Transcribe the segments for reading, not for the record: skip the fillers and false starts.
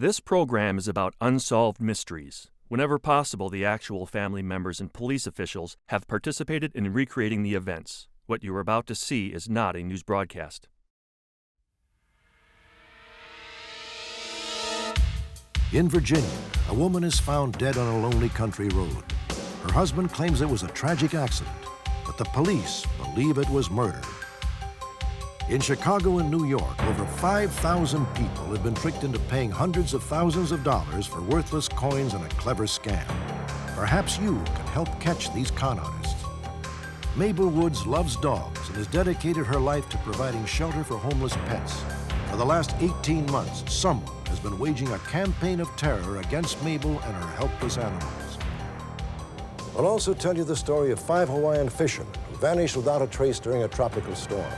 This program is about unsolved mysteries. Whenever possible, the actual family members and police officials have participated in recreating the events. What you are about to see is not a news broadcast. In Virginia, a woman is found dead on a lonely country road. Her husband claims it was a tragic accident, but the police believe it was murder. In Chicago and New York, over 5,000 people have been tricked into paying hundreds of thousands of dollars for worthless coins and a clever scam. Perhaps you can help catch these con artists. Mabel Woods loves dogs and has dedicated her life to providing shelter for homeless pets. For the last 18 months, someone has been waging a campaign of terror against Mabel and her helpless animals. I'll also tell you the story of 5 Hawaiian fishermen who vanished without a trace during a tropical storm.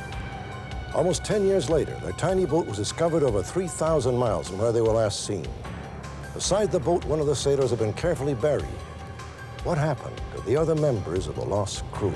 Almost 10 years later, their tiny boat was discovered over 3,000 miles from where they were last seen. Beside the boat, one of the sailors had been carefully buried. What happened to the other members of the lost crew?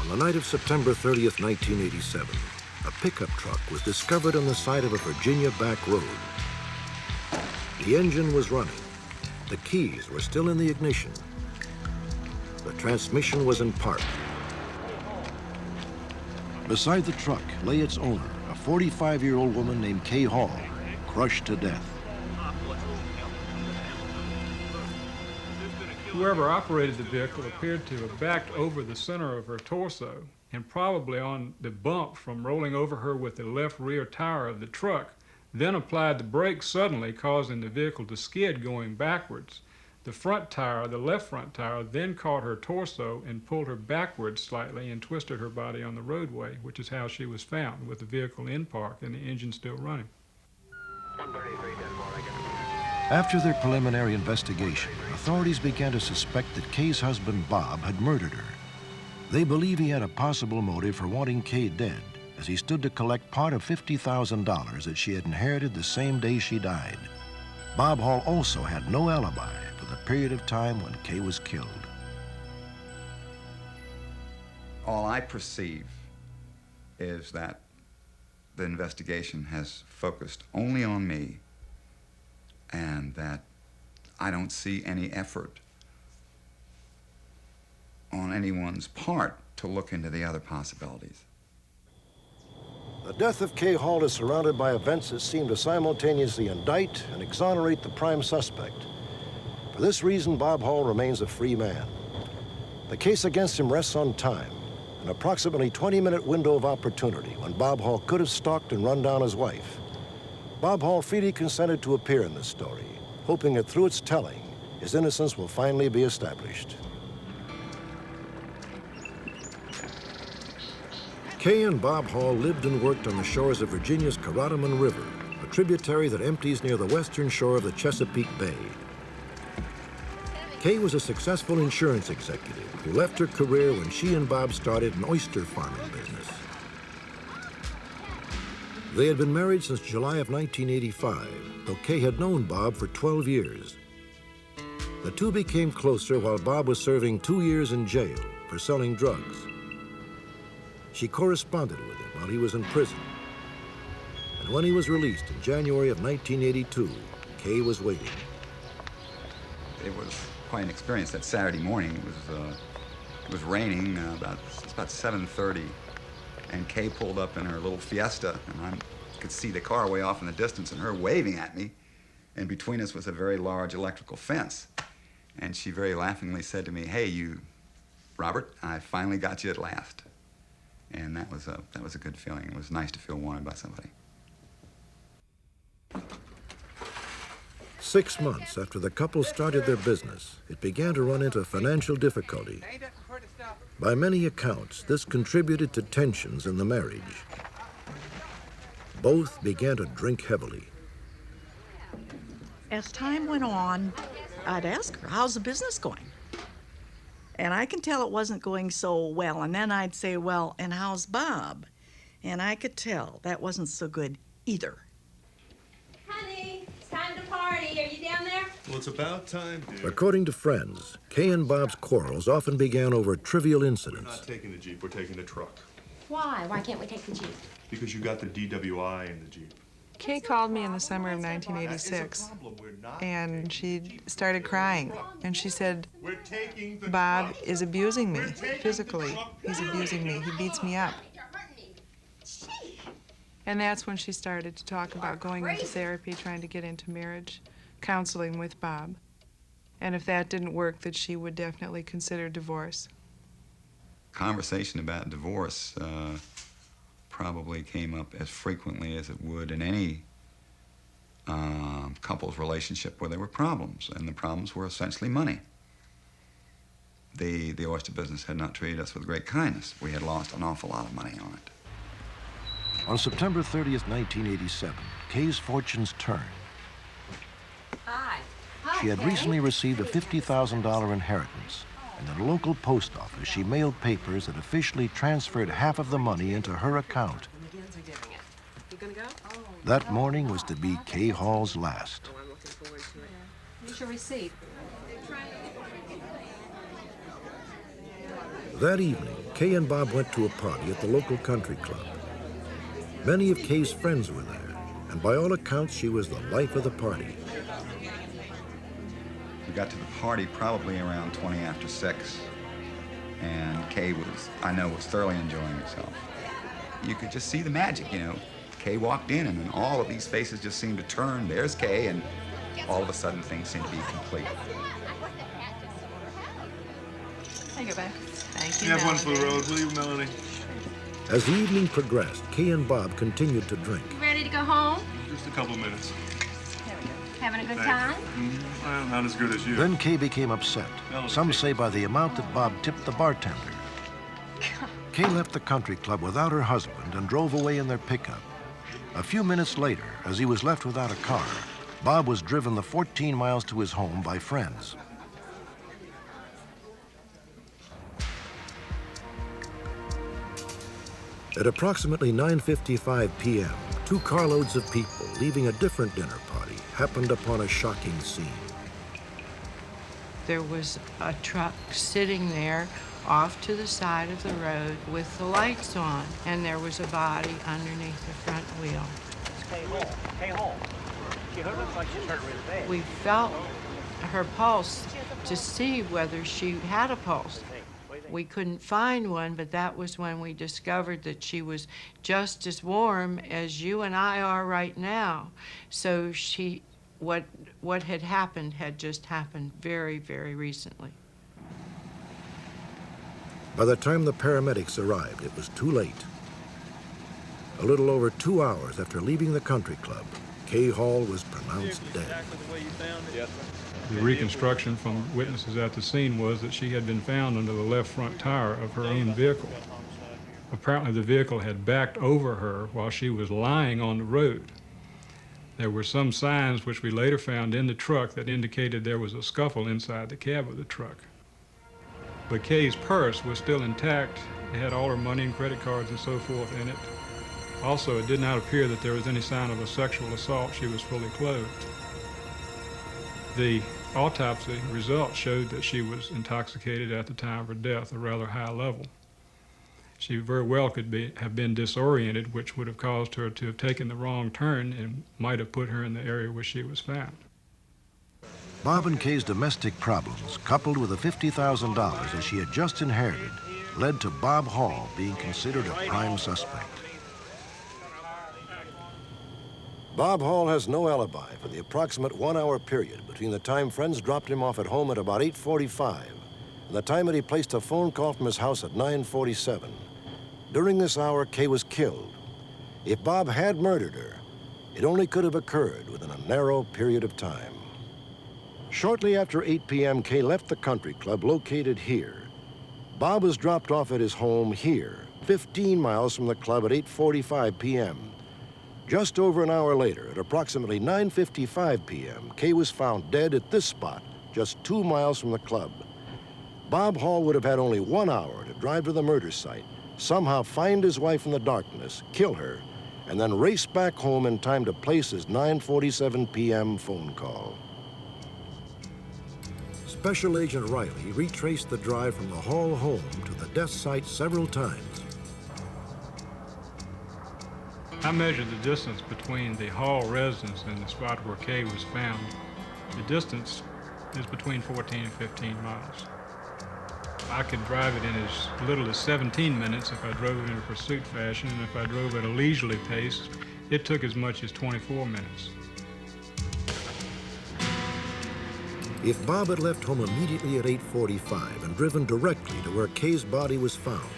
On the night of September 30th, 1987, a pickup truck was discovered on the side of a Virginia back road. The engine was running. The keys were still in the ignition. The transmission was in park. Beside the truck lay its owner, a 45-year-old woman named Kay Hall, crushed to death. Whoever operated the vehicle appeared to have backed over the center of her torso and probably on the bump from rolling over her with the left rear tire of the truck, then applied the brakes suddenly, causing the vehicle to skid going backwards. The front tire, the left front tire, then caught her torso and pulled her backwards slightly and twisted her body on the roadway, which is how she was found, with the vehicle in park and the engine still running. After their preliminary investigation, authorities began to suspect that Kay's husband, Bob, had murdered her. They believe he had a possible motive for wanting Kay dead, as he stood to collect part of $50,000 that she had inherited the same day she died. Bob Hall also had no alibi for the period of time when Kay was killed. All I perceive is that the investigation has focused only on me, and that I don't see any effort on anyone's part to look into the other possibilities. The death of Kay Hall is surrounded by events that seem to simultaneously indict and exonerate the prime suspect. For this reason, Bob Hall remains a free man. The case against him rests on time, an approximately 20-minute window of opportunity when Bob Hall could have stalked and run down his wife. Bob Hall freely consented to appear in this story, hoping that through its telling, his innocence will finally be established. Kay and Bob Hall lived and worked on the shores of Virginia's Caradoman River, a tributary that empties near the western shore of the Chesapeake Bay. Kay was a successful insurance executive who left her career when she and Bob started an oyster farming business. They had been married since July of 1985, though Kay had known Bob for 12 years. The two became closer while Bob was serving 2 years in jail for selling drugs. She corresponded with him while he was in prison. And when he was released in January of 1982, Kay was waiting. It was quite an experience that Saturday morning. It was raining, about 7:30. And Kay pulled up in her little Fiesta, and I could see the car way off in the distance and her waving at me. And between us was a very large electrical fence. And she very laughingly said to me, "Hey, you, Robert, I finally got you at last." And that was a good feeling. It was nice to feel wanted by somebody. 6 months after the couple started their business, it began to run into financial difficulty. By many accounts, this contributed to tensions in the marriage. Both began to drink heavily. As time went on, I'd ask her, "How's the business going?" And I can tell it wasn't going so well. And then I'd say, "Well, and how's Bob?" And I could tell that wasn't so good either. Honey, it's time to party. Are you down there? Well, it's about time, dear. According to friends, Kay and Bob's quarrels often began over trivial We're incidents. not taking the Jeep, we're taking the truck. Why? Why can't we take the Jeep? Because you got the DWI in the Jeep. Kay called me in the summer of 1986, That is a problem. We're not and she started crying. And she said, We're taking the "Bob truck. is abusing me We're taking the physically. truck. He's abusing me. He beats me up." And that's when she started to talk about going into therapy, trying to get into marriage counseling with Bob. And if that didn't work, that she would definitely consider divorce. Conversation about divorce probably came up as frequently as it would in any couple's relationship where there were problems, and the problems were essentially money. The oyster business had not treated us with great kindness. We had lost an awful lot of money on it. On September 30th, 1987, Kay's fortunes turned. Hi. She had recently received a $50,000 inheritance, and at a local post office, she mailed papers that officially transferred half of the money into her account. That morning was to be Kay Hall's last. Here's your receipt. That evening, Kay and Bob went to a party at the local country club. Many of Kay's friends were there, and by all accounts, she was the life of the party. We got to the party probably around 20 after 6, and Kay was thoroughly enjoying herself. You could just see the magic, you know. Kay walked in, and then all of these faces just seemed to turn. There's Kay, and all of a sudden things seemed to be complete. There you go, babe. Thank you. You have one for the Melanie. road, will you, Melanie? As the evening progressed, Kay and Bob continued to drink. You ready to go home? Just a couple minutes. Having a good Thanks. time? Well, not as good as you. Then Kay became upset. Some say by the amount that Bob tipped the bartender. Kay left the country club without her husband and drove away in their pickup. A few minutes later, as he was left without a car, Bob was driven the 14 miles to his home by friends. At approximately 9:55 p.m., 2 carloads of people leaving a different dinner party happened upon a shocking scene. There was a truck sitting there off to the side of the road with the lights on, and there was a body underneath the front wheel. Hey, home. She looks like she's hurt really bad. We felt her pulse to see whether she had a pulse. We couldn't find one, but that was when we discovered that she was just as warm as you and I are right now. So what had happened had just happened very, very recently. By the time the paramedics arrived, it was too late. A little over 2 hours after leaving the country club, Kay Hall was pronounced dead. The reconstruction from witnesses at the scene was that she had been found under the left front tire of her own vehicle. Apparently the vehicle had backed over her while she was lying on the road. There were some signs which we later found in the truck that indicated there was a scuffle inside the cab of the truck. But Kay's purse was still intact. It had all her money and credit cards and so forth in it. Also, it did not appear that there was any sign of a sexual assault. She was fully clothed. The autopsy results showed that she was intoxicated at the time of her death, a rather high level. She very well could have been disoriented, which would have caused her to have taken the wrong turn and might have put her in the area where she was found. Bob and Kay's domestic problems, coupled with the $50,000 that she had just inherited, led to Bob Hall being considered a prime suspect. Bob Hall has no alibi for the approximate 1 hour period between the time friends dropped him off at home at about 8:45 and the time that he placed a phone call from his house at 9:47. During this hour, Kay was killed. If Bob had murdered her, it only could have occurred within a narrow period of time. Shortly after 8 p.m., Kay left the country club located here. Bob was dropped off at his home here, 15 miles from the club at 8:45 p.m. Just over an hour later, at approximately 9:55 p.m., Kay was found dead at this spot, just 2 miles from the club. Bob Hall would have had only 1 hour to drive to the murder site, somehow find his wife in the darkness, kill her, and then race back home in time to place his 9:47 p.m. phone call. Special Agent Riley retraced the drive from the Hall home to the death site several times. I measured the distance between the Hall residence and the spot where Kay was found. The distance is between 14 and 15 miles. I could drive it in as little as 17 minutes if I drove it in a pursuit fashion, and if I drove at a leisurely pace, it took as much as 24 minutes. If Bob had left home immediately at 8:45 and driven directly to where Kay's body was found,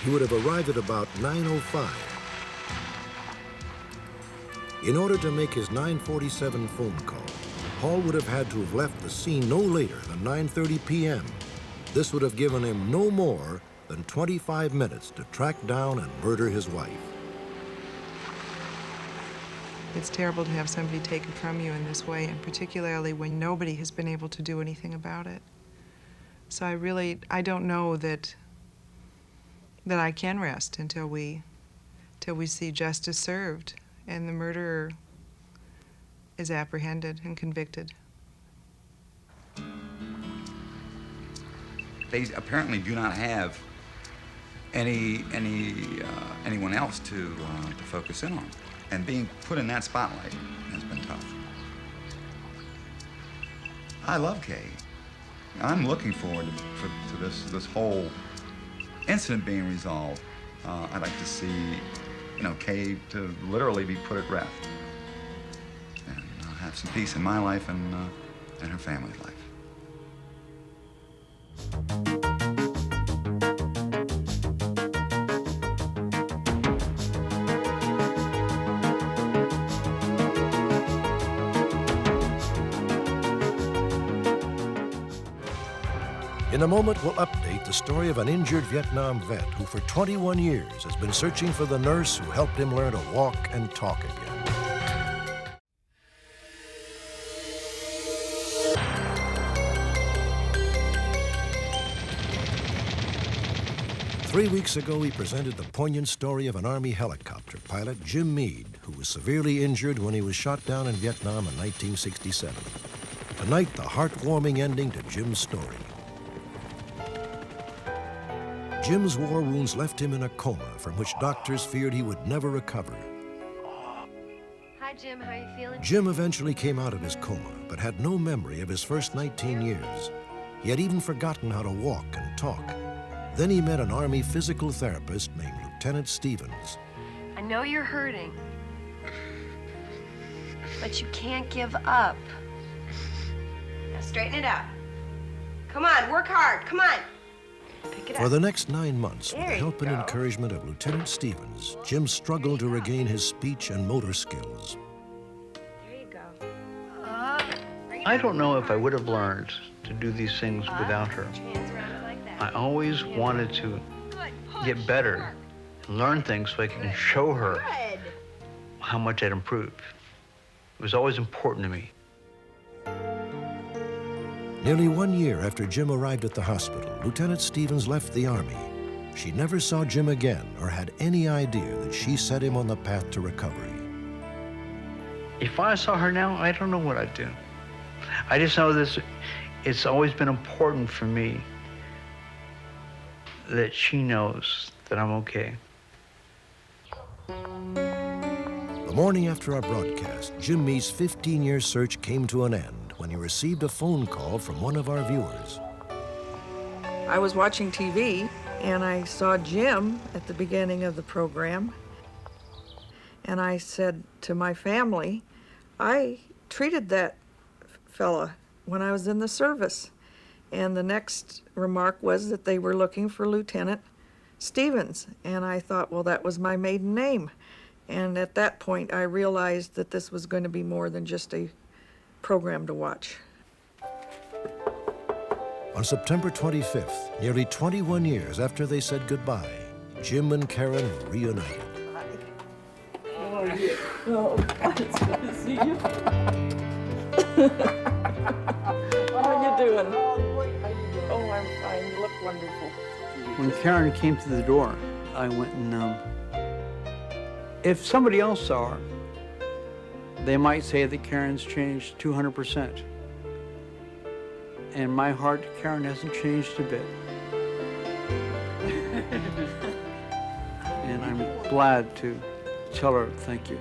he would have arrived at about 9:05. In order to make his 9:47 phone call, Hall would have had to have left the scene no later than 9:30 p.m. This would have given him no more than 25 minutes to track down and murder his wife. It's terrible to have somebody taken from you in this way, and particularly when nobody has been able to do anything about it. So I don't know that I can rest until we see justice served and the murderer is apprehended and convicted. They apparently do not have anyone else to focus in on. And being put in that spotlight has been tough. I love Kay. I'm looking forward to this whole incident being resolved. I'd like to see, Kay to literally be put at rest and have some peace in my life and her family's life. In a moment, we'll update the story of an injured Vietnam vet who for 21 years has been searching for the nurse who helped him learn to walk and talk again. 3 weeks ago, he presented the poignant story of an Army helicopter pilot, Jim Meade, who was severely injured when he was shot down in Vietnam in 1967. Tonight, the heartwarming ending to Jim's story. Jim's war wounds left him in a coma from which doctors feared he would never recover. Hi, Jim. How are you feeling? Jim eventually came out of his coma, but had no memory of his first 19 years. He had even forgotten how to walk and talk. Then he met an Army physical therapist named Lieutenant Stevens. I know you're hurting, but you can't give up. Now straighten it out. Come on, work hard. Come on. Pick it up. For the next 9 months, with There the you help and go. encouragement of Lieutenant Stevens, Jim struggled to regain his speech and motor skills. There you go. Bring it I up. don't know if I would have learned to do these things without her. Put your hands around it like that. I always wanted to Good. Push. get better, learn things so I can show her Good. how much I'd improved. It was always important to me. Nearly 1 year after Jim arrived at the hospital, Lieutenant Stevens left the Army. She never saw Jim again or had any idea that she set him on the path to recovery. If I saw her now, I don't know what I'd do. I just know this, it's always been important for me that she knows that I'm okay. The morning after our broadcast, Jim Meade's 15-year search came to an end when he received a phone call from one of our viewers. I was watching TV and I saw Jim at the beginning of the program. And I said to my family, I treated that fella when I was in the service. And the next remark was that they were looking for Lieutenant Stevens. And I thought, well, that was my maiden name. And at that point, I realized that this was going to be more than just a program to watch. On September 25th, nearly 21 years after they said goodbye, Jim and Karen were reunited. How are you? Oh, it's good to see you. How are you doing? Oh, I'm fine. You look wonderful. When Karen came through the door, I went and, if somebody else saw her, they might say that Karen's changed 200%. In my heart, Karen hasn't changed a bit. And I'm glad to tell her thank you.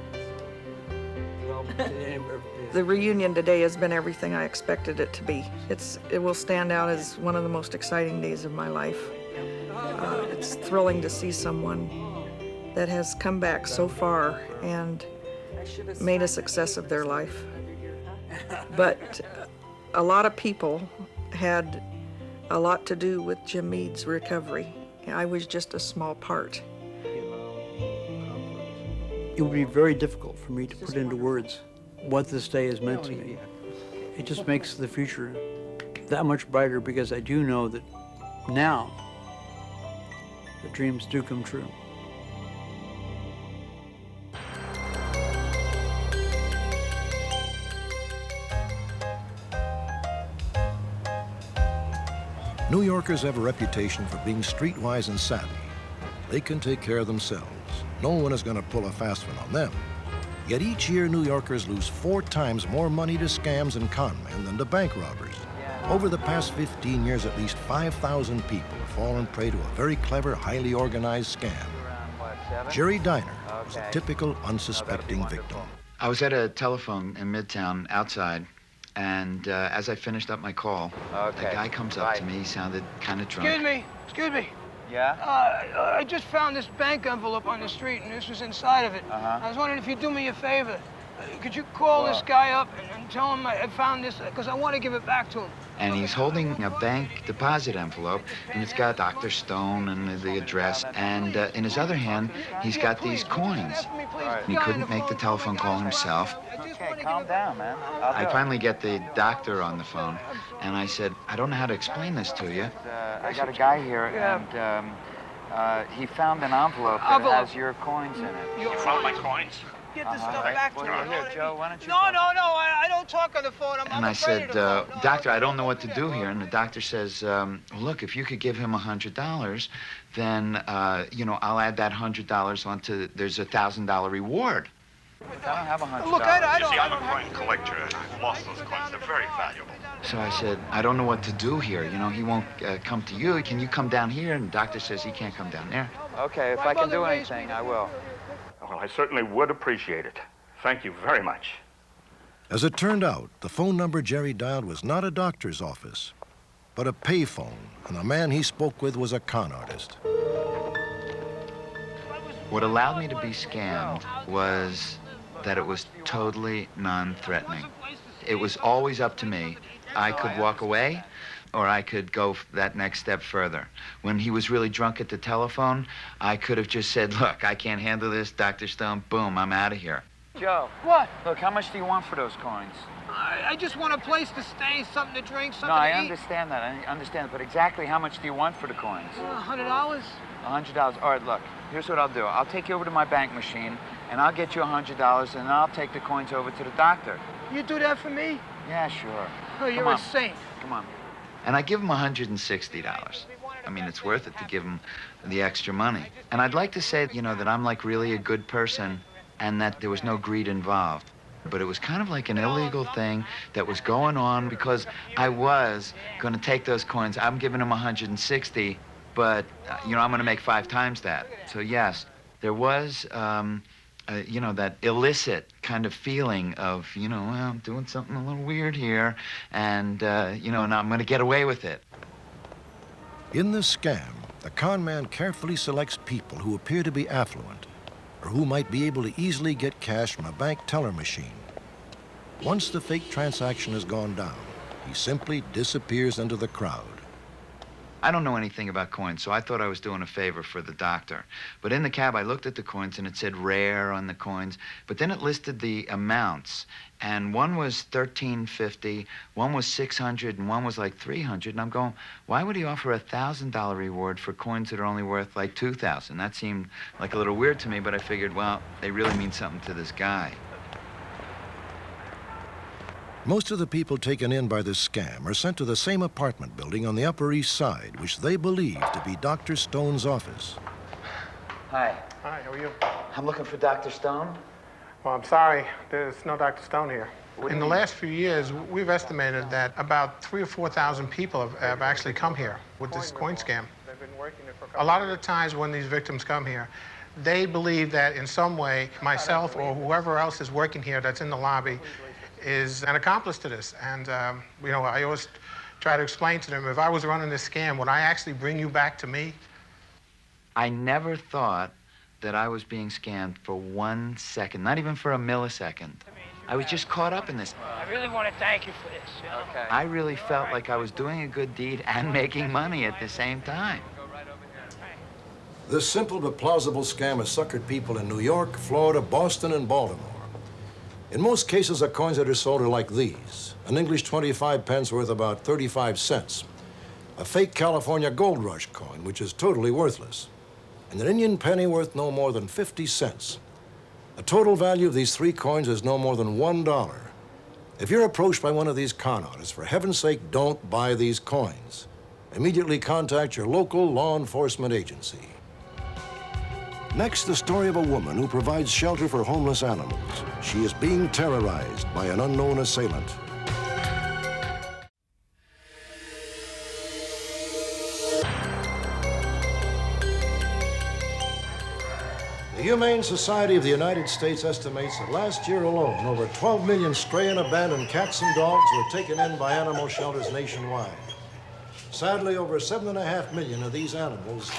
The reunion today has been everything I expected it to be. It will stand out as one of the most exciting days of my life. It's thrilling to see someone that has come back so far and made a success of their life. But a lot of people had a lot to do with Jim Meade's recovery. I was just a small part. It would be very difficult for me to put into words what this day has meant to me. It just makes the future that much brighter because I do know that now the dreams do come true. New Yorkers have a reputation for being streetwise and savvy. They can take care of themselves. No one is going to pull a fast one on them. Yet each year, New Yorkers lose 4 times more money to scams and con men than to bank robbers. Over the past 15 years, at least 5,000 people have fallen prey to a very clever, highly organized scam. Jerry Diner was a typical unsuspecting victim. I was at a telephone in Midtown outside, and as I finished up my call, the guy comes up to me. He sounded kind of drunk. Excuse me. Yeah? I just found this bank envelope on the street, and this was inside of it. I was wondering if you'd do me a favor. Could you call this guy up and tell him I found this, because I want to give it back to him. And he's holding a bank deposit envelope, and it's got Dr. Stone and the address, and in his other hand, he's got these coins. And he couldn't make the telephone call himself. Okay, calm down, man. I finally get the doctor on the phone, and I said, I don't know how to explain this to you. I got a guy here, and he found an envelope that has your coins in it. You found my coins? Get this stuff back to me. Here, Joe, why don't you... No, I don't talk on the phone. And I said, doctor, I don't know what to do here. And the doctor says, look, if you could give him $100, then, I'll add that $100 onto, there's a $1,000 reward. I don't have $100. Look, I don't... You see, I'm a coin collector. I've lost those coins. They're very valuable. So I said, I don't know what to do here. He won't come to you. Can you come down here? And the doctor says he can't come down there. Okay, if I can do anything, I will. Well, I certainly would appreciate it. Thank you very much. As it turned out, the phone number Jerry dialed was not a doctor's office, but a payphone, and the man he spoke with was a con artist. What allowed me to be scammed was that it was totally non-threatening. It was always up to me. I could walk away, or I could go that next step further. When he was really drunk at the telephone, I could have just said, look, I can't handle this, Dr. Stone, boom, I'm out of here. Joe. What? Look, how much do you want for those coins? I just want a place to stay, something to drink, something No, I to eat. understand that. I understand. But exactly how much do you want for the coins? $100? $100. All right, look, here's what I'll do. I'll take you over to my bank machine, and I'll get you $100, and I'll take the coins over to the doctor. You do that for me? Yeah, sure. Oh, you're a saint. Come on. And I give him $160. I mean, it's worth it to give him the extra money. And I'd like to say, that I'm like really a good person and that there was no greed involved. But it was kind of like an illegal thing that was going on because I was going to take those coins. I'm giving him 160, but, I'm going to make 5 times that. So, yes, there was, that illicit kind of feeling of, well, I'm doing something a little weird here, and, and I'm going to get away with it. In this scam, the con man carefully selects people who appear to be affluent, or who might be able to easily get cash from a bank teller machine. Once the fake transaction has gone down, he simply disappears into the crowd. I don't know anything about coins, so I thought I was doing a favor for the doctor. But in the cab, I looked at the coins, and it said rare on the coins. But then it listed the amounts, and one was $13.50, one was $600, and one was like $300. And I'm going, why would he offer a $1,000 reward for coins that are only worth like $2,000? That seemed like a little weird to me, but I figured, well, they really mean something to this guy. Most of the people taken in by this scam are sent to the same apartment building on the Upper East Side, which they believe to be Dr. Stone's office. Hi. Hi, how are you? I'm looking for Dr. Stone. Well, I'm sorry, there's no Dr. Stone here. In the last few years, we've estimated that about 3,000 or 4,000 people have actually come here with this coin scam. A lot of the times when these victims come here, they believe that in some way, myself or whoever else is working here that's in the lobby is an accomplice to this. And, you know, I always try to explain to them, if I was running this scam, would I actually bring you back to me? I never thought that I was being scammed for 1 second, not even for a millisecond. I was just caught up in this. I really want to thank you for this. You know? Okay. I really felt like I was doing a good deed and making money at the same time. This simple but plausible scam has suckered people in New York, Florida, Boston, and Baltimore. In most cases, the coins that are sold are like these. An English 25 pence worth about 35 cents. A fake California Gold Rush coin, which is totally worthless. And an Indian penny worth no more than 50 cents. The total value of these three coins is no more than $1. If you're approached by one of these con artists, for heaven's sake, don't buy these coins. Immediately contact your local law enforcement agency. Next, the story of a woman who provides shelter for homeless animals. She is being terrorized by an unknown assailant. The Humane Society of the United States estimates that last year alone, over 12 million stray and abandoned cats and dogs were taken in by animal shelters nationwide. Sadly, over 7.5 million of these animals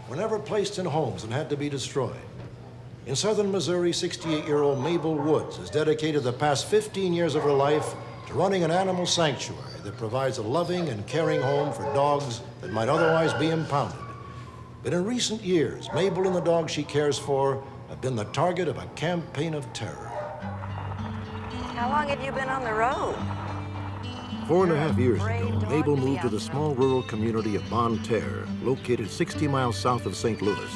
were never placed in homes and had to be destroyed. In southern Missouri, 68-year-old Mabel Woods has dedicated the past 15 years of her life to running an animal sanctuary that provides a loving and caring home for dogs that might otherwise be impounded. But in recent years, Mabel and the dogs she cares for have been the target of a campaign of terror. How long have you been on the road? 4.5 years ago, Mabel moved to the small rural community of Bonne Terre, located 60 miles south of St. Louis.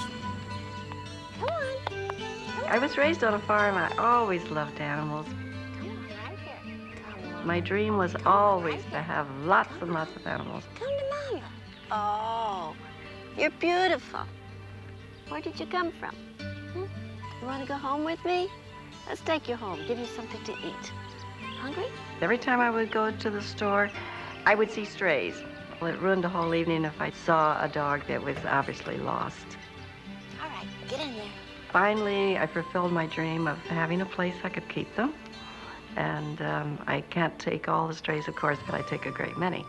I was raised on a farm. I always loved animals. My dream was always to have lots and lots of animals. Come to Mama. Oh, you're beautiful. Where did you come from? You want to go home with me? Let's take you home, give you something to eat. Hungry? Every time I would go to the store, I would see strays. Well, it ruined the whole evening if I saw a dog that was obviously lost. All right, get in there. Finally, I fulfilled my dream of having a place I could keep them. And I can't take all the strays, of course, but I take a great many.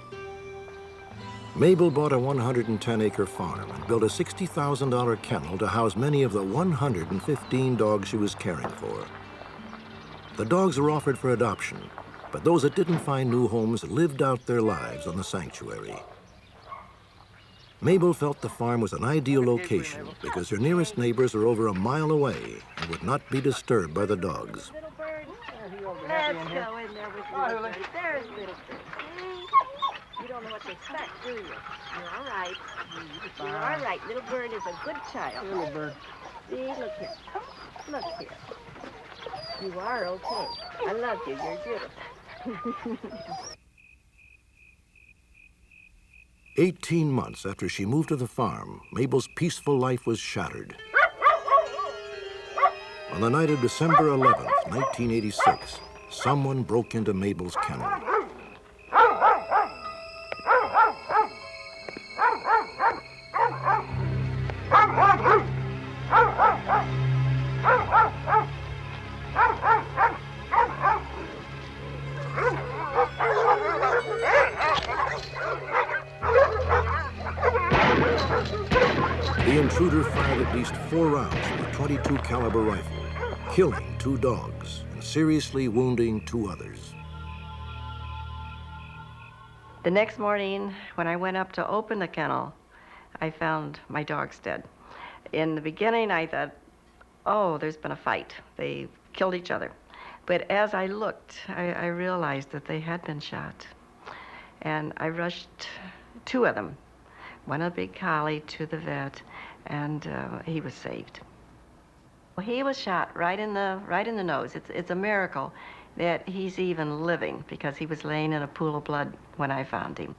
Mabel bought a 110-acre farm and built a $60,000 kennel to house many of the 115 dogs she was caring for. The dogs were offered for adoption, but those that didn't find new homes lived out their lives on the sanctuary. Mabel felt the farm was an ideal location because her nearest neighbors are over a mile away and would not be disturbed by the dogs. Let's go in there with little bird. There's little bird. You don't know what to expect, do you? You're all right. You're all right. Little bird is a good child. Little bird. See, look here. Look here. You are okay. I love you. You're beautiful. 18 months after she moved to the farm, Mabel's peaceful life was shattered. On the night of December 11th, 1986, someone broke into Mabel's kennel. The shooter fired at least 4 rounds from a .22 caliber rifle, killing 2 dogs and seriously wounding 2 others. The next morning, when I went up to open the kennel, I found my dogs dead. In the beginning, I thought, oh, there's been a fight. They killed each other. But as I looked, I realized that they had been shot. And I rushed 2 of them, one a big collie, to the vet, and he was saved. He was shot right in the nose. It's a miracle that he's even living, because he was laying in a pool of blood when I found him.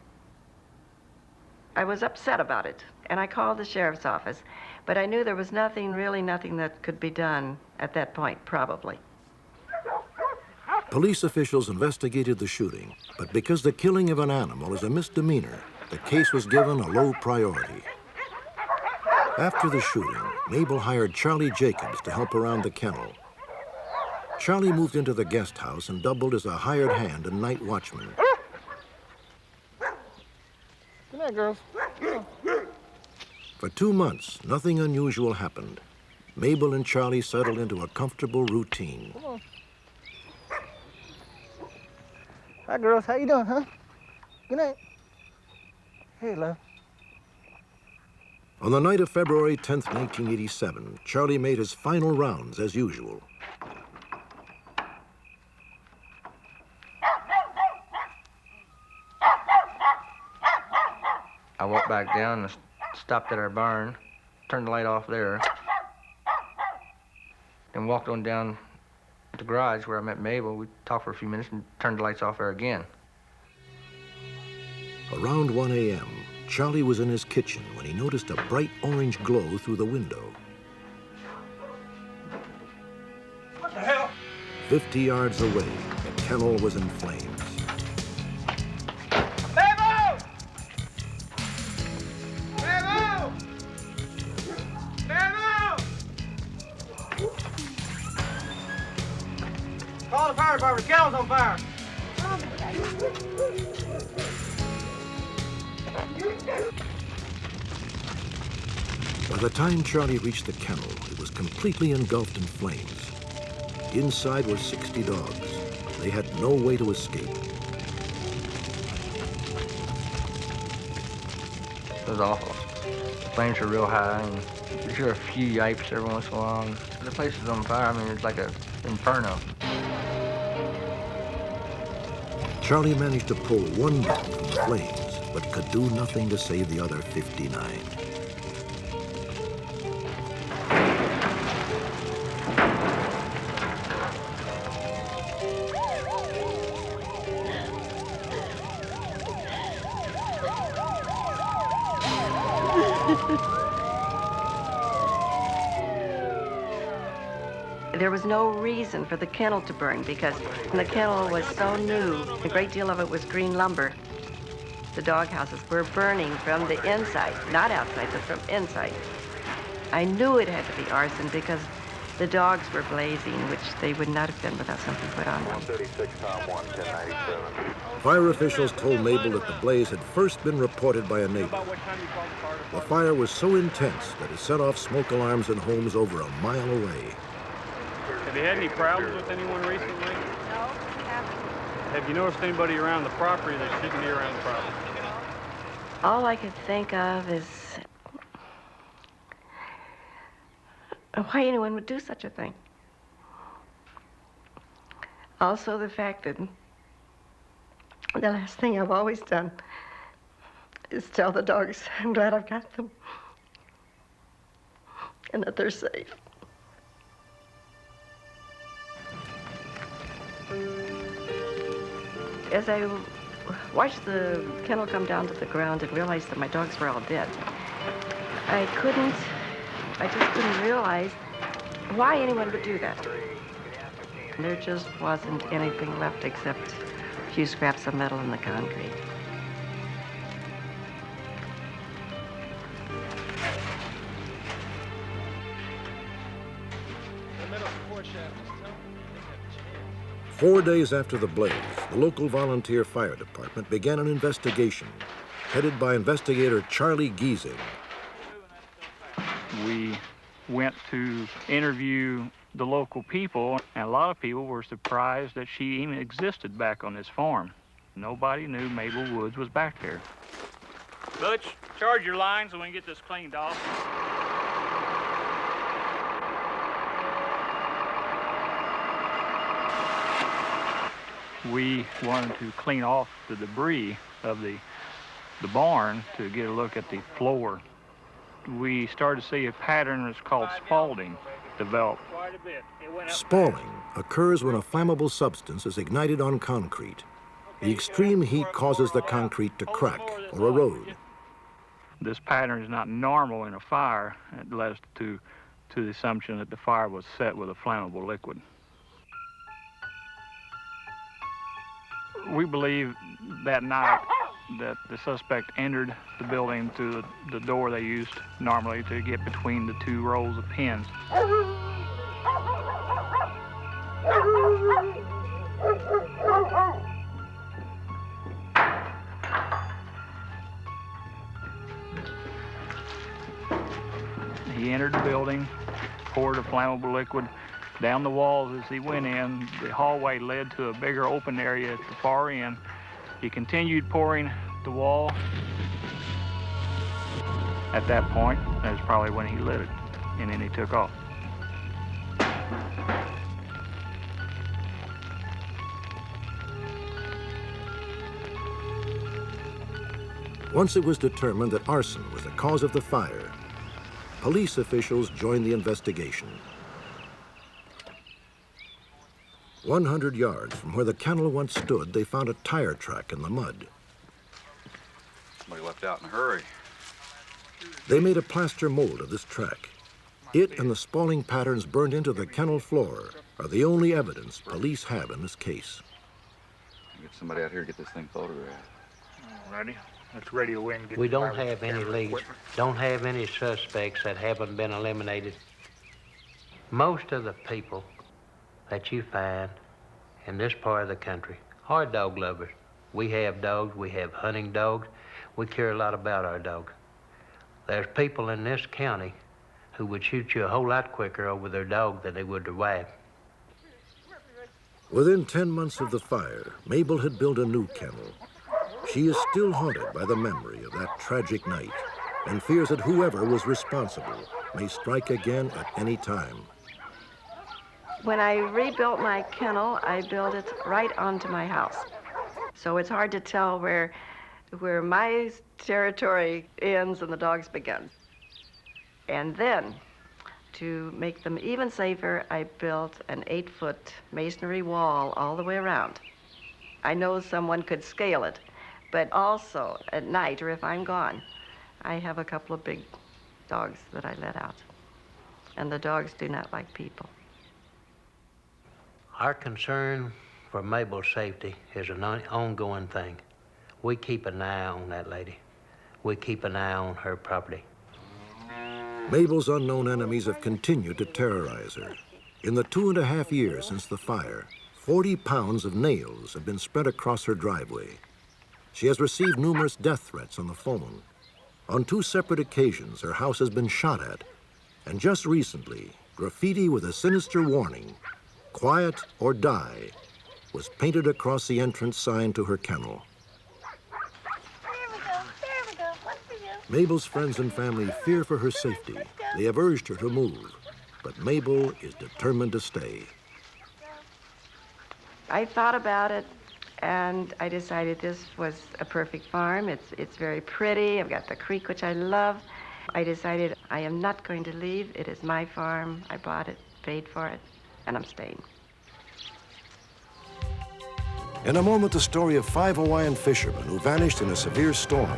I was upset about it, and I called the sheriff's office, but I knew there was really nothing that could be done at that point, probably. Police officials investigated the shooting, but because the killing of an animal is a misdemeanor, the case was given a low priority. After the shooting, Mabel hired Charlie Jacobs to help around the kennel. Charlie moved into the guest house and doubled as a hired hand and night watchman. Good night, girls. For 2 months, nothing unusual happened. Mabel and Charlie settled into a comfortable routine. Come on. Hi, girls. How you doing, huh? Good night. Hey, love. On the night of February 10th, 1987, Charlie made his final rounds as usual. I walked back down and stopped at our barn, turned the light off there, and walked on down to the garage where I met Mabel. We talked for a few minutes and turned the lights off there again. Around 1 a.m., Charlie was in his kitchen when he noticed a bright orange glow through the window. What the hell? 50 yards away, the kennel was in flames. Mabel! Mabel! Mabel! Call the fire department. The kennel's on fire. By the time Charlie reached the kennel, it was completely engulfed in flames. Inside were 60 dogs. They had no way to escape. It was awful. The flames were real high, and you hear a few yipes every once in a while. And the place is on fire. I mean, it's like an inferno. Charlie managed to pull 1 dog from the flames, but could do nothing to save the other 59. There was no reason for the kennel to burn because the kennel was so new. A great deal of it was green lumber. The dog houses were burning from the inside, not outside, but from inside. I knew it had to be arson because the dogs were blazing, which they would not have been without something put on them. 136, Tom 1, 1097. Fire officials told Mabel that the blaze had first been reported by a neighbor. The fire was so intense that it set off smoke alarms in homes over a mile away. Have you had any problems with anyone recently? No, we haven't. Have you noticed anybody around the property that shouldn't be around the property? All I could think of is why anyone would do such a thing. Also the fact that the last thing I've always done is tell the dogs I'm glad I've got them and that they're safe. As I watched the kennel come down to the ground and realized that my dogs were all dead, I just couldn't realize why anyone would do that. There just wasn't anything left except a few scraps of metal in the concrete. Four days after the blaze, the local volunteer fire department began an investigation, headed by investigator Charlie Giesing. went to interview the local people, and a lot of people were surprised that she even existed back on this farm. Nobody knew Mabel Woods was back there. Butch, charge your line so we can get this cleaned off. We wanted to clean off the debris of the barn to get a look at the floor. We started to see a pattern that's called spalling develop. Spalling occurs when a flammable substance is ignited on concrete. The extreme heat causes the concrete to crack or erode. This pattern is not normal in a fire. It led us to the assumption that the fire was set with a flammable liquid. We believe that night that the suspect entered the building through the door they used normally to get between the two rows of pins. He entered the building, poured a flammable liquid down the walls as he went in. The hallway led to a bigger open area at the far end. He continued pouring the wall. At that point, that's probably when he lit it, and then he took off. Once it was determined that arson was the cause of the fire, police officials joined the investigation. 100 yards from where the kennel once stood, they found a tire track in the mud. Somebody left out in a hurry. They made a plaster mold of this track. It and the spalling patterns burned into the kennel floor are the only evidence police have in this case. Get somebody out here to get this thing photographed. Ready? Let's radio in. We don't have any leads, don't have any suspects that haven't been eliminated. Most of the people that you find in this part of the country are dog lovers. We have dogs, we have hunting dogs. We care a lot about our dogs. There's people in this county who would shoot you a whole lot quicker over their dog than they would their wife. Within 10 months of the fire, Mabel had built a new kennel. She is still haunted by the memory of that tragic night and fears that whoever was responsible may strike again at any time. When I rebuilt my kennel, I built it right onto my house. So it's hard to tell where my territory ends and the dog's begin. And then, to make them even safer, I built an 8-foot masonry wall all the way around. I know someone could scale it, but also at night, or if I'm gone, I have a couple of big dogs that I let out. And the dogs do not like people. Our concern for Mabel's safety is an ongoing thing. We keep an eye on that lady. We keep an eye on her property. Mabel's unknown enemies have continued to terrorize her. In the 2.5 years since the fire, 40 pounds of nails have been spread across her driveway. She has received numerous death threats on the phone. On 2 separate occasions, her house has been shot at. And just recently, graffiti with a sinister warning, "Quiet or die," was painted across the entrance sign to her kennel. Mabel's friends and family fear for her safety. They have urged her to move, but Mabel is determined to stay. I thought about it, and I decided this was a perfect farm. It's very pretty. I've got the creek, which I love. I decided I am not going to leave. It is my farm. I bought it, paid for it, and I'm staying. In a moment, the story of 5 Hawaiian fishermen who vanished in a severe storm.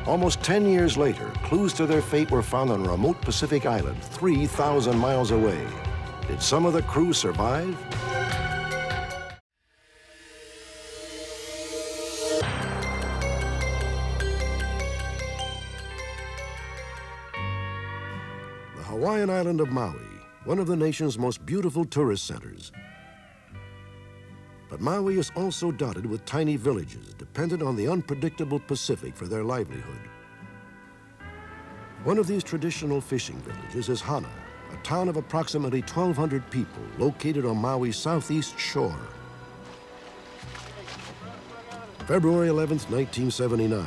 Almost 10 years later, clues to their fate were found on a remote Pacific island 3,000 miles away. Did some of the crew survive? The Hawaiian island of Maui, one of the nation's most beautiful tourist centers. But Maui is also dotted with tiny villages dependent on the unpredictable Pacific for their livelihood. One of these traditional fishing villages is Hana, a town of approximately 1,200 people located on Maui's southeast shore. February 11th, 1979.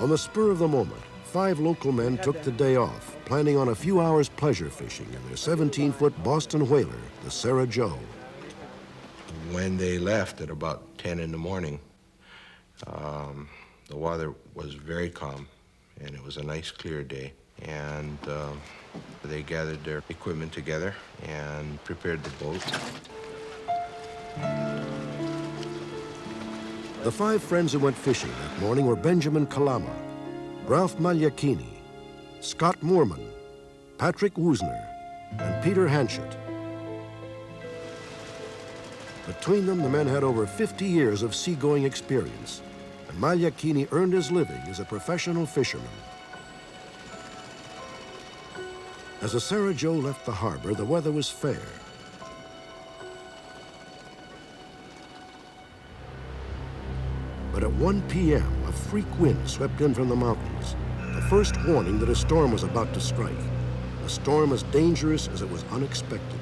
On the spur of the moment, 5 local men took the day off, planning on a few hours pleasure fishing in their 17-foot Boston whaler, the Sarah Joe. When they left at about 10 in the morning, the weather was very calm, and it was a nice, clear day. And they gathered their equipment together and prepared the boat. The 5 friends who went fishing that morning were Benjamin Kalama, Ralph Magliacchini, Scott Moorman, Patrick Woosner, and Peter Hanchett. Between them, the men had over 50 years of seagoing experience, and Magliacchini earned his living as a professional fisherman. As the Sarah Joe left the harbor, the weather was fair. But at 1 p.m., a freak wind swept in from the mountains, the first warning that a storm was about to strike. A storm as dangerous as it was unexpected.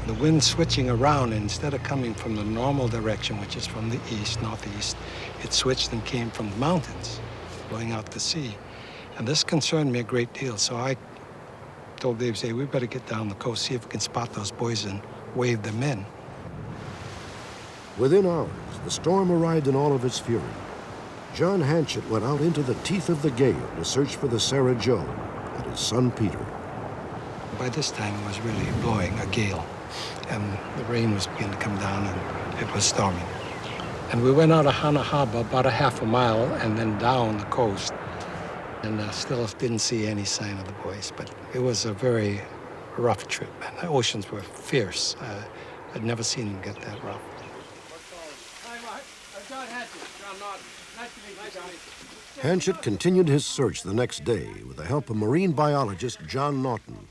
The wind switching around, and instead of coming from the normal direction, which is from the east, northeast, it switched and came from the mountains, blowing out to sea. And this concerned me a great deal, so I told Dave, say, we better get down the coast, see if we can spot those boys and wave them in. Within hours, the storm arrived in all of its fury. John Hanchett went out into the teeth of the gale to search for the Sarah Joe and his son Peter. By this time, it was really blowing a gale, and the rain was beginning to come down, and it was storming. And we went out of Hana Harbor about a half a mile and then down the coast, and still didn't see any sign of the boys. But it was a very rough trip, and the oceans were fierce. I'd never seen them get that rough. Hanchett continued his search the next day with the help of marine biologist John Naughton.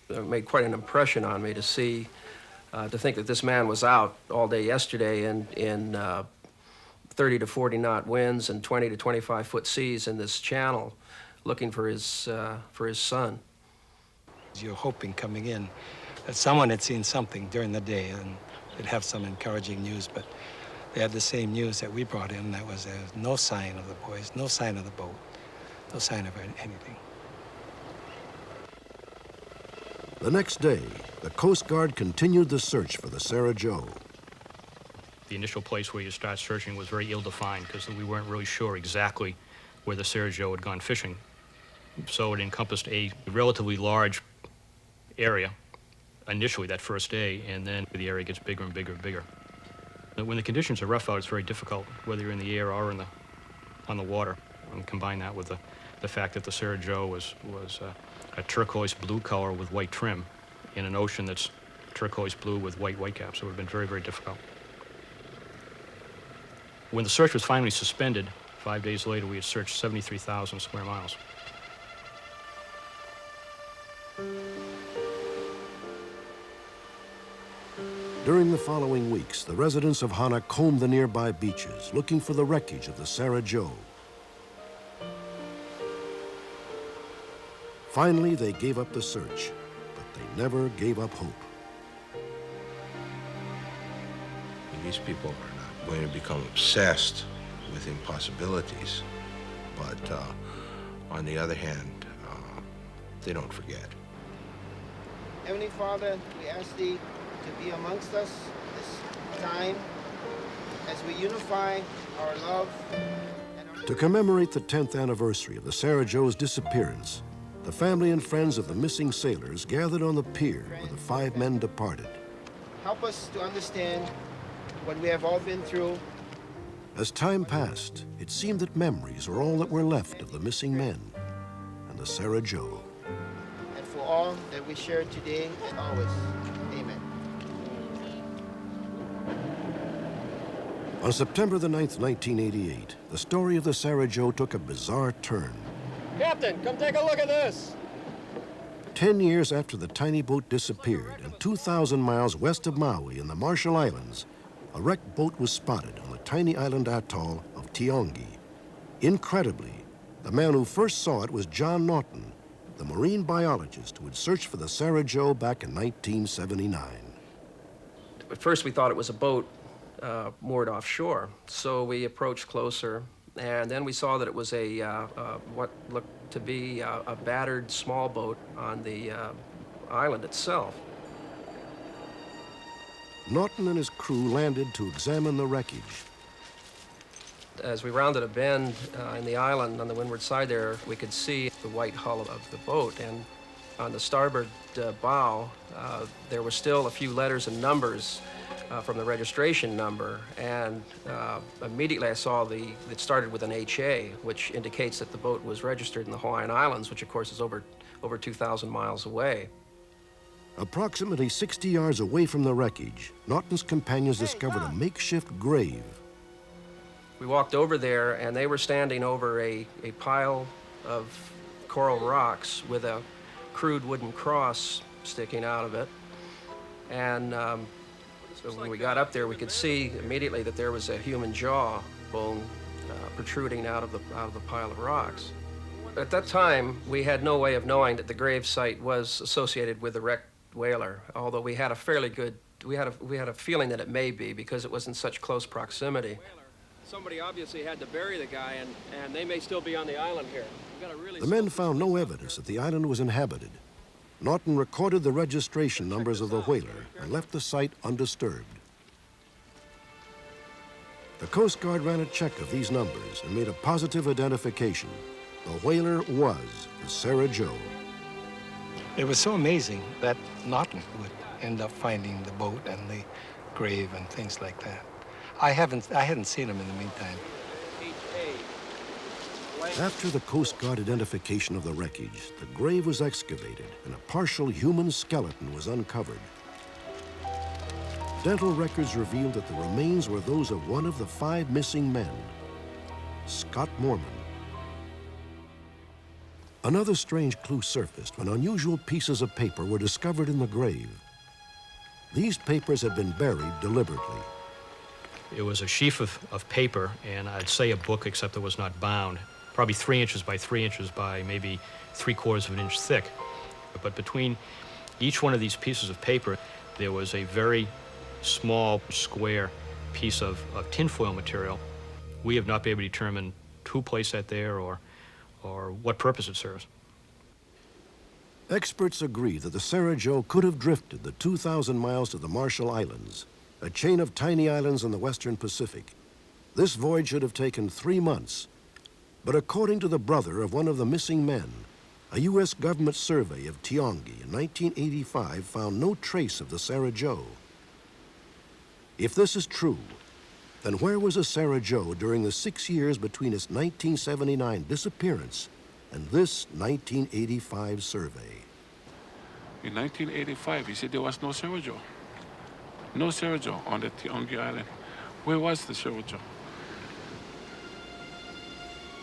It made quite an impression on me to see, to think that this man was out all day yesterday in 30 to 40 knot winds and 20 to 25 foot seas in this channel, looking for his son. You're hoping coming in that someone had seen something during the day and they'd have some encouraging news, but they had the same news that we brought in. That was there's no sign of the boys, no sign of the boat, no sign of anything. The next day, the Coast Guard continued the search for the Sarah Joe. The initial place where you start searching was very ill-defined because we weren't really sure exactly where the Sarah Joe had gone fishing. So it encompassed a relatively large area initially that first day, and then the area gets bigger and bigger and bigger. When the conditions are rough out, it's very difficult, whether you're in the air or on the water. And combine that with the fact that the Sarah Joe was a turquoise blue color with white trim in an ocean that's turquoise blue with white whitecaps. So it would have been very, very difficult. When the search was finally suspended, 5 days later, we had searched 73,000 square miles. During the following weeks, the residents of Hana combed the nearby beaches, looking for the wreckage of the Sarah Joe. Finally, they gave up the search, but they never gave up hope. These people are not going to become obsessed with impossibilities, but on the other hand, they don't forget. Heavenly Father, we ask Thee to be amongst us this time as we unify our love. To commemorate the 10th anniversary of the Sarah Joe's disappearance, the family and friends of the missing sailors gathered on the pier where the 5 men departed. Help us to understand what we have all been through. As time passed, it seemed that memories were all that were left of the missing men and the Sarah Joe. And for all that we share today and always. Amen. On September the 9th, 1988, the story of the Sarah Joe took a bizarre turn. Captain, come take a look at this. 10 years after the tiny boat disappeared and 2,000 miles west of Maui in the Marshall Islands, a wrecked boat was spotted on the tiny island atoll of Tiongi. Incredibly, the man who first saw it was John Naughton, the marine biologist who had searched for the Sarah Joe back in 1979. At first, we thought it was a boat moored offshore, so we approached closer, and then we saw that it was what looked to be a battered small boat on the island itself. Norton and his crew landed to examine the wreckage. As we rounded a bend in the island on the windward side there, we could see the white hull of the boat, and on the starboard bow, there were still a few letters and numbers from the registration number, and immediately I saw it started with an HA, which indicates that the boat was registered in the Hawaiian Islands, which of course is over 2,000 miles away. Approximately 60 yards away from the wreckage, Norton's companions discovered a makeshift grave. We walked over there, and they were standing over a pile of coral rocks with a crude wooden cross sticking out of it. And so when we got up there, we could see immediately that there was a human jaw bone protruding out of the pile of rocks. At that time, we had no way of knowing that the grave site was associated with the wrecked whaler, although we had a we had a feeling that it may be because it was in such close proximity. Somebody obviously had to bury the guy, and they may still be on the island here. The men found no evidence that the island was inhabited. Norton recorded the registration numbers of the whaler and left the site undisturbed. The Coast Guard ran a check of these numbers and made a positive identification. The whaler was the Sarah Joe. It was so amazing that Norton would end up finding the boat and the grave and things like that. I hadn't seen him in the meantime. After the Coast Guard identification of the wreckage, the grave was excavated and a partial human skeleton was uncovered. Dental records revealed that the remains were those of one of the 5 missing men, Scott Mormon. Another strange clue surfaced when unusual pieces of paper were discovered in the grave. These papers had been buried deliberately. It was a sheaf of paper, and I'd say a book, except it was not bound. Probably 3 inches by 3 inches by maybe 3/4 of an inch thick. But between each one of these pieces of paper, there was a very small, square piece of tinfoil material. We have not been able to determine who placed that there or what purpose it serves. Experts agree that the Sarah Joe could have drifted the 2,000 miles to the Marshall Islands, a chain of tiny islands in the western Pacific. This voyage should have taken 3 months. But according to the brother of one of the missing men, a U.S. government survey of Tiongi in 1985 found no trace of the Sarah Joe. If this is true, then where was the Sarah Joe during the 6 years between its 1979 disappearance and this 1985 survey? In 1985, he said there was no Sarah Joe. No Sarah Joe on the Tiongi Island. Where was the Sarah Joe?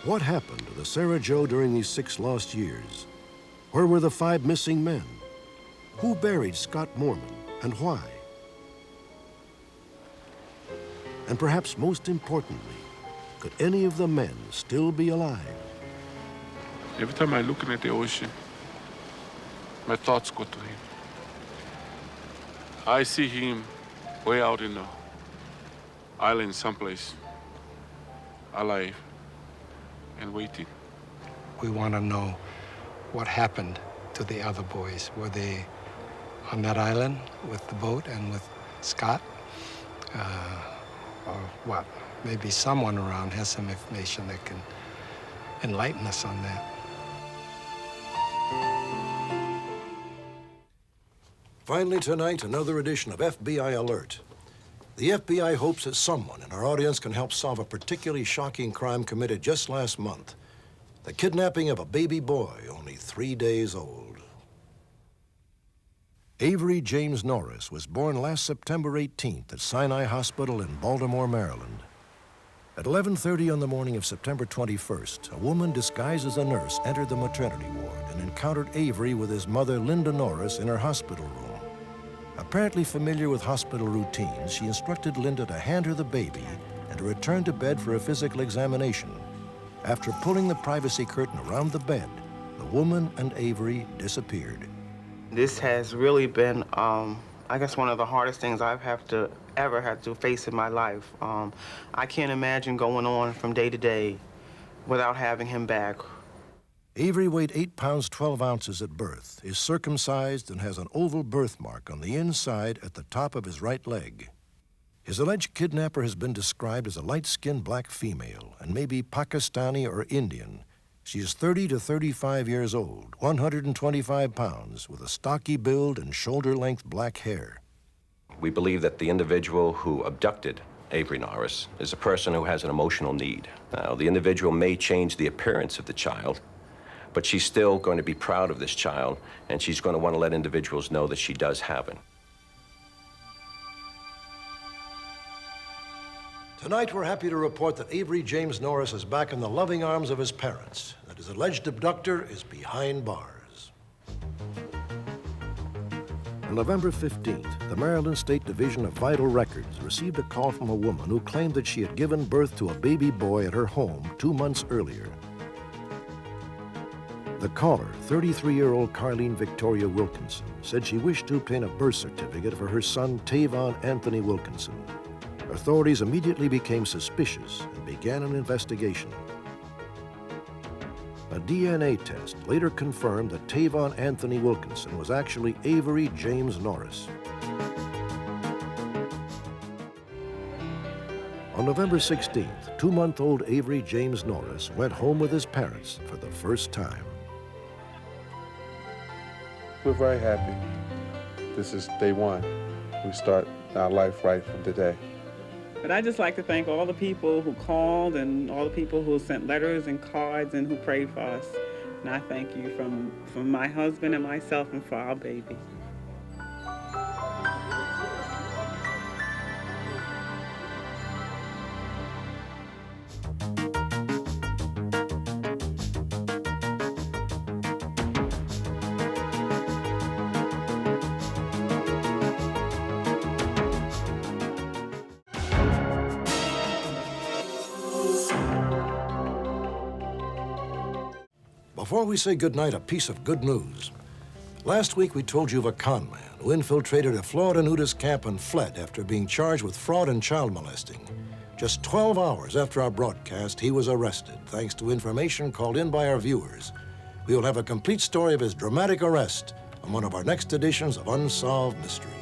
What happened to the Sarah Joe during these 6 lost years? Where were the 5 missing men? Who buried Scott Mormon and why? And perhaps most importantly, could any of the men still be alive? Every time I'm looking at the ocean, my thoughts go to him. I see him way out in the island someplace, alive and waiting. We want to know what happened to the other boys. Were they on that island with the boat and with Scott? Or what? Maybe someone around has some information that can enlighten us on that. Finally tonight, another edition of FBI Alert. The FBI hopes that someone in our audience can help solve a particularly shocking crime committed just last month. The kidnapping of a baby boy only 3 days old. Avery James Norris was born last September 18th at Sinai Hospital in Baltimore, Maryland. At 11:30 on the morning of September 21st, a woman disguised as a nurse entered the maternity ward and encountered Avery with his mother, Linda Norris, in her hospital room. Apparently familiar with hospital routines, she instructed Linda to hand her the baby and to return to bed for a physical examination. After pulling the privacy curtain around the bed, the woman and Avery disappeared. This has really been, I guess, one of the hardest things I've ever had to face in my life. I can't imagine going on from day to day without having him back. Avery weighed 8 pounds 12 ounces at birth, is circumcised, and has an oval birthmark on the inside at the top of his right leg. His alleged kidnapper has been described as a light-skinned black female and may be Pakistani or Indian. She is 30 to 35 years old, 125 pounds, with a stocky build and shoulder-length black hair. We believe that the individual who abducted Avery Norris is a person who has an emotional need. Now, the individual may change the appearance of the child, but she's still going to be proud of this child, and she's going to want to let individuals know that she does have it. Tonight, we're happy to report that Avery James Norris is back in the loving arms of his parents, that his alleged abductor is behind bars. On November 15th, the Maryland State Division of Vital Records received a call from a woman who claimed that she had given birth to a baby boy at her home 2 months earlier. The caller, 33-year-old Carleen Victoria Wilkinson, said she wished to obtain a birth certificate for her son, Tavon Anthony Wilkinson. Authorities immediately became suspicious and began an investigation. A DNA test later confirmed that Tavon Anthony Wilkinson was actually Avery James Norris. On November 16th, 2-month-old Avery James Norris went home with his parents for the first time. We're very happy. This is day one. We start our life right from today. But I'd just like to thank all the people who called and all the people who sent letters and cards and who prayed for us. And I thank you from my husband and myself and for our baby. Before we say goodnight, a piece of good news. Last week, we told you of a con man who infiltrated a Florida nudist camp and fled after being charged with fraud and child molesting. Just 12 hours after our broadcast, he was arrested, thanks to information called in by our viewers. We will have a complete story of his dramatic arrest on one of our next editions of Unsolved Mysteries.